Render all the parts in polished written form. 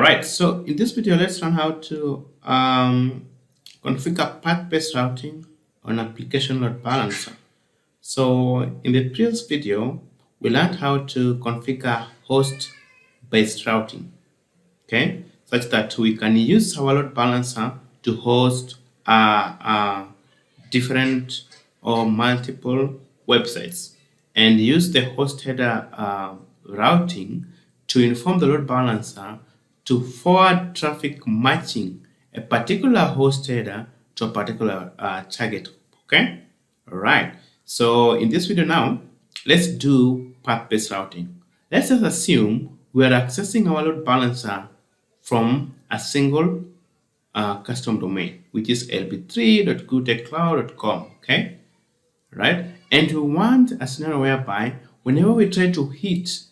right, so in this video, let's learn how to configure path-based routing on application load balancer. So in the previous video, we learned how to configure host-based routing, okay, such that we can use our load balancer to host different or multiple websites and use the host header routing to inform the load balancer to forward traffic matching a particular host header to a particular target group. Okay, all right. So in this video now, let's do path-based routing. Let's just assume we are accessing our load balancer from a single custom domain, which is lb3.gurutechcloud.com. Okay, right? And we want a scenario whereby whenever we try to hit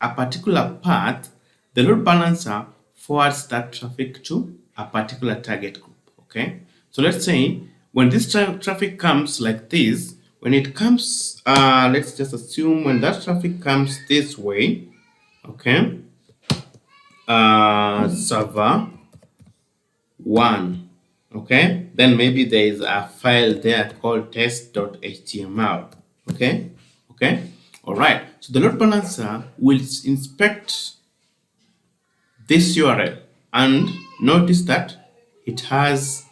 a particular path, the load balancer forwards that traffic to a particular target group. Okay, so let's say when this traffic comes like this, when it comes, let's just assume when that traffic comes this way, okay, server 1, okay, then maybe there is a file there called test.html. Okay, all right. So the load balancer will inspect this URL and notice that it has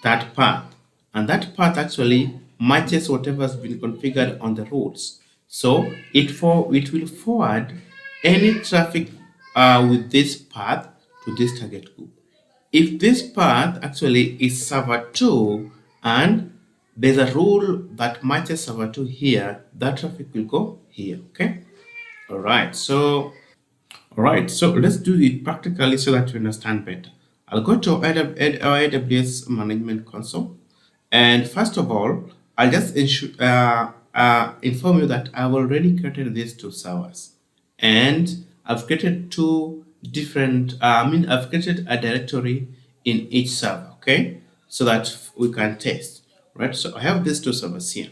that path, and that path actually matches whatever has been configured on the routes. So it will forward any traffic with this path to this target group. If this path actually is server 2 and there's a rule that matches server 2 here, that traffic will go here. Okay, all right. So let's do it practically so that you understand better. I'll go to our AWS management console, and first of all, I'll just inform you that I've already created these two servers, and I've created two different, I've created a directory in each server, okay, so that we can test, right? So I have these two servers here,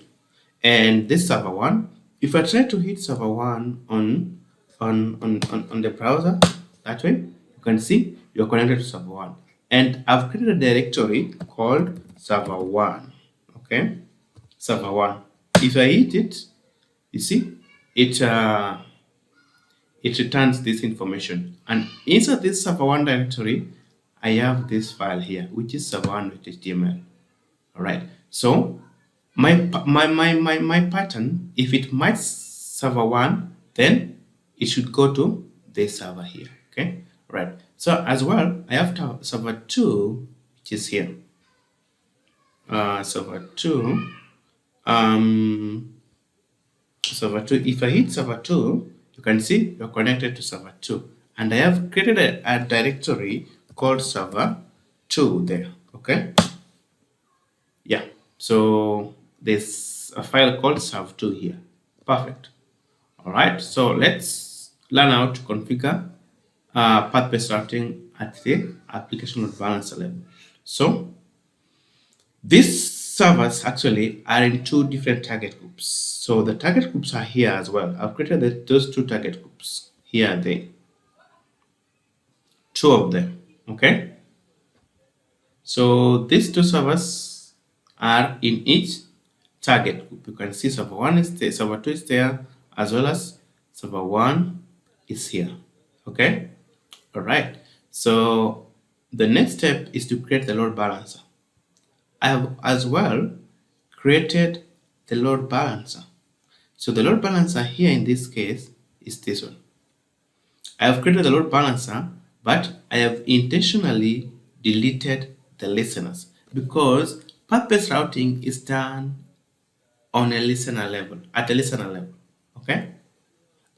and this server 1, if I try to hit server 1 on the browser, that way, you can see you're connected to server 1, and I've created a directory called server 1, okay, server 1. If I hit it, you see, it returns this information, and inside this server 1 directory, I have this file here, which is server1.html. All right. So my pattern, if it matches server 1, then it should go to this server here. Okay. Right. So as well, I have server 2, which is here. Server 2. Server 2. If I hit server 2, you can see you're connected to server 2, and I have created a directory called server 2 there. Okay. Yeah. So there's a file called server2 here. Perfect. All right. So let's learn how to configure path-based routing at the application load balancer level. So these servers actually are in two different target groups. So the target groups are here as well. I've created those two target groups. Here are they. Two of them. Okay. So these two servers are in each target group. You can see server 1 is there, server 2 is there, as well as server 1 is here. Okay. All right. So the next step is to create the load balancer. I have as well created the load balancer. So the load balancer here in this case is this one. I have created the load balancer, but I have intentionally deleted the listeners because path-based routing is done on a listener level, at a listener level. Okay,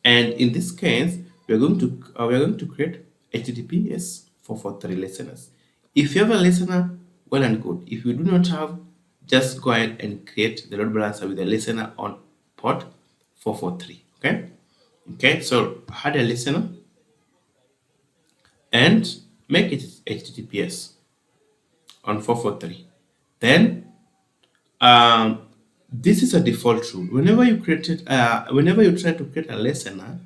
and in this case, we are going to create HTTPS 443 listeners. If you have a listener, well and good. If you do not have, just go ahead and create the load balancer with a listener on port 443. Okay, so add a listener and make it HTTPS on 443. Then this is a default rule. Whenever you try to create a listener,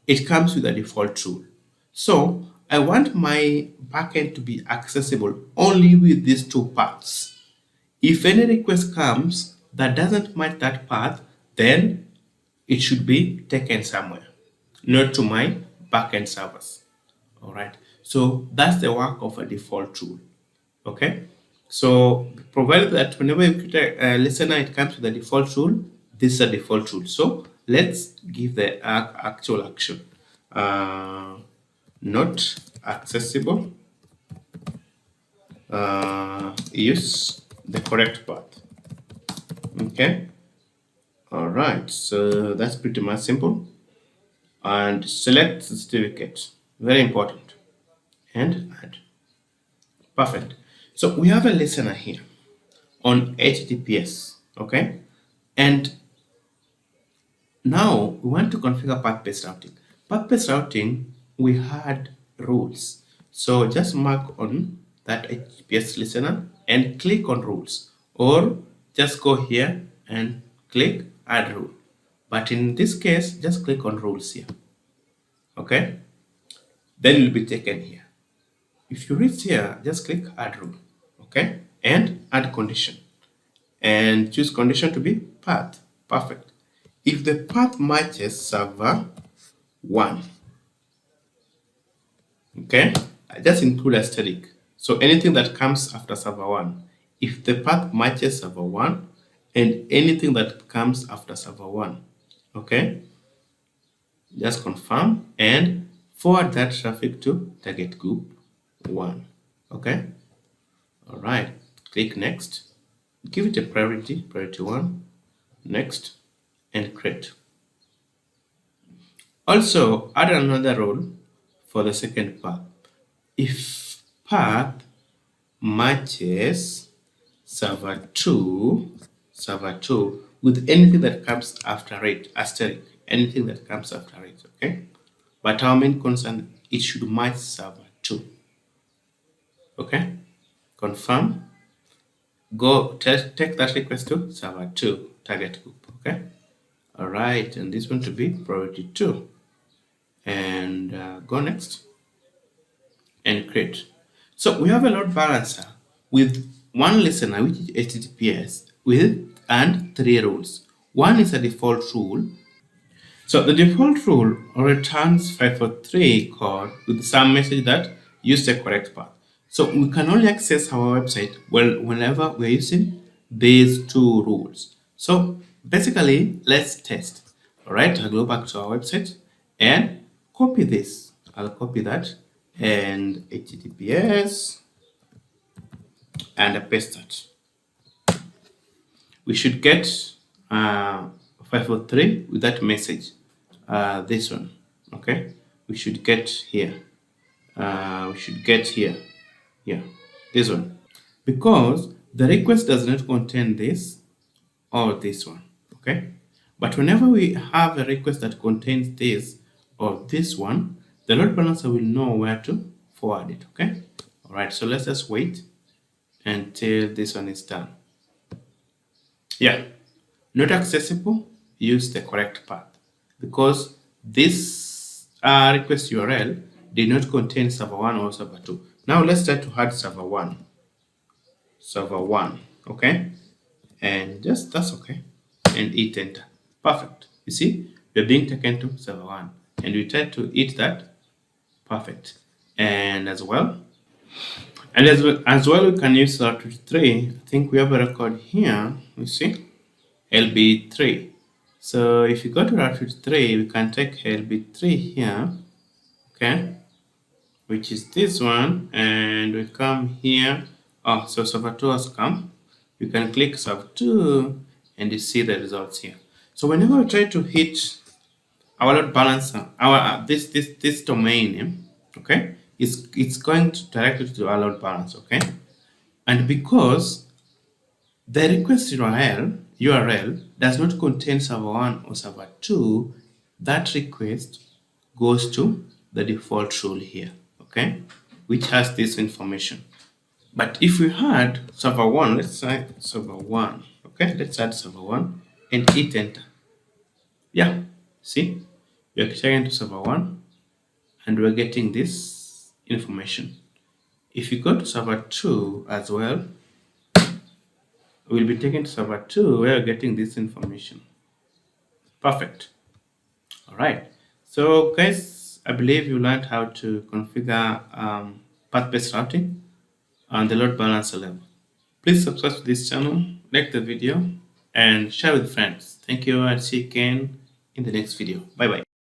it comes with a default rule. So I want my backend to be accessible only with these two paths. If any request comes that doesn't match that path, then it should be taken somewhere, not to my backend servers. All right. So that's the work of a default rule. Okay. So provided that whenever you create a listener, it comes to the default rule, this is a default rule. So let's give the actual action. Not accessible. Use the correct path. Okay. All right. So that's pretty much simple. And select certificate. Very important. And add. Perfect. So we have a listener here on HTTPS. Okay. And now we want to configure path-based routing. Path-based routing, we had rules. So just mark on that HTTPS listener and click on rules, or just go here and click add rule. But in this case, just click on rules here. Okay. Then you'll be taken here. If you reach here, just click add rule. Okay. And add condition. And choose condition to be path. Perfect. If the path matches server 1, okay, I just include asterisk. So anything that comes after server 1, if the path matches server 1 and anything that comes after server 1, okay, just confirm and forward that traffic to target group 1. Okay. All right. Click next. Give it a priority 1. Next. And create. Also, add another rule for the second path. If path matches server 2 with anything that comes after it, asterisk, anything that comes after it, okay? But our main concern, it should match server 2. Okay? Confirm. Go take that request to server 2 target group, okay? All right, and this one to be priority 2. And go next and create. So we have a load balancer with one listener, which is HTTPS, and 3 rules. One is a default rule. So the default rule returns 543 code with some message that use the correct path. So we can only access our website whenever we're using these 2 rules. So basically, let's test. All right, I'll go back to our website and copy this. I'll copy that and HTTPS and I paste that. We should get 503 with that message. This one, okay? We should get here. Yeah, this one. Because the request does not contain this or this one, okay? But whenever we have a request that contains this or this one, the load balancer will know where to forward it, okay? All right, so let's just wait until this one is done. Yeah, not accessible, use the correct path because this request URL did not contain server 1 or server 2. Now let's try to add server 1. Server 1, okay? And just that's okay. And hit enter. Perfect. You see, we're being taken to server 1. And we try to hit that. Perfect. And as well, we can use Route 3. I think we have a record here. You see, LB3. So if you go to Route 3, we can take LB3 here, okay, which is this one, and we come here. Oh, so server 2 has come. You can click server 2, and you see the results here. So whenever we try to hit our load balancer, our this domain, okay, it's going to directly to our load balancer, okay, and because the request URL does not contain server 1 or server 2, that request goes to the default rule here, okay, which has this information. But if we had server 1, let's say server 1, okay, let's add server 1 and hit enter. Yeah, see, we're taken to server 1 and we're getting this information. If you go to server 2 as well, we'll be taken to server 2 where you're getting this information. Perfect. All right. So guys, I believe you learned how to configure path-based routing on the load balancer level. Please subscribe to this channel, like the video, and share with friends. Thank you, and see you again in the next video. Bye bye.